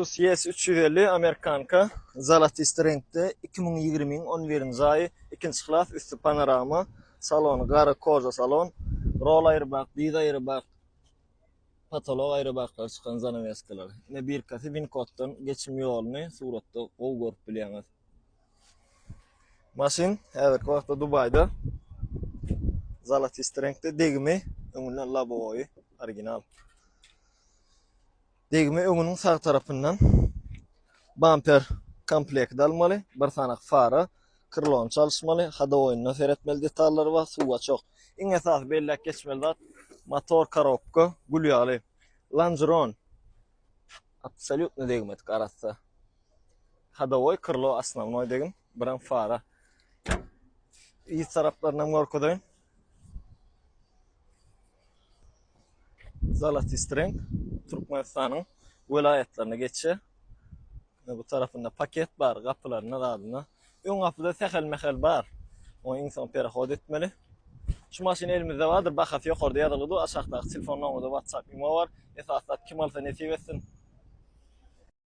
CS 350 Amerikanka Zalatisti renkte 2020'nin 11. ayı ikinci klas üstü panorama salon, qara koja salon, rol ayrı did ayrı patolog ayrı çıkan zanaveskalar. Ne bir katı Wincotton geçim yolunu suratda qov görüp bilýäňiz. Maşin häzirki wagtda Dubayda Zalatisti renkte degimi, öňünden labowy, original. Degimi öňüniň sağ tarapyndan bumper komplekti almaly, bir sanak fara, krylon çalışmaly, hadowyny seretmeli detallary bar, suwa çok. Iň esas bellek geçmeli zat motor korobka, gulýaly. Longeron absolutno degmet garatsa. Hadowy krilo основной degim, biran fara. İyi taraplaryndan gorkodaýyn. Zalatisti renk Türkmenistanyň vilayetlerine geçe. Bu tarafında paket bar, gapylaryna dadyna. Öň gapyda sehel-mehel bar. O insan perehod etmeli. Şu maşin elimizde vardır, bakasy ýokarda ýazylydy. Aşagdaky telefon numary WhatsApp imo bar. Esasat kim alsa nesip etsin.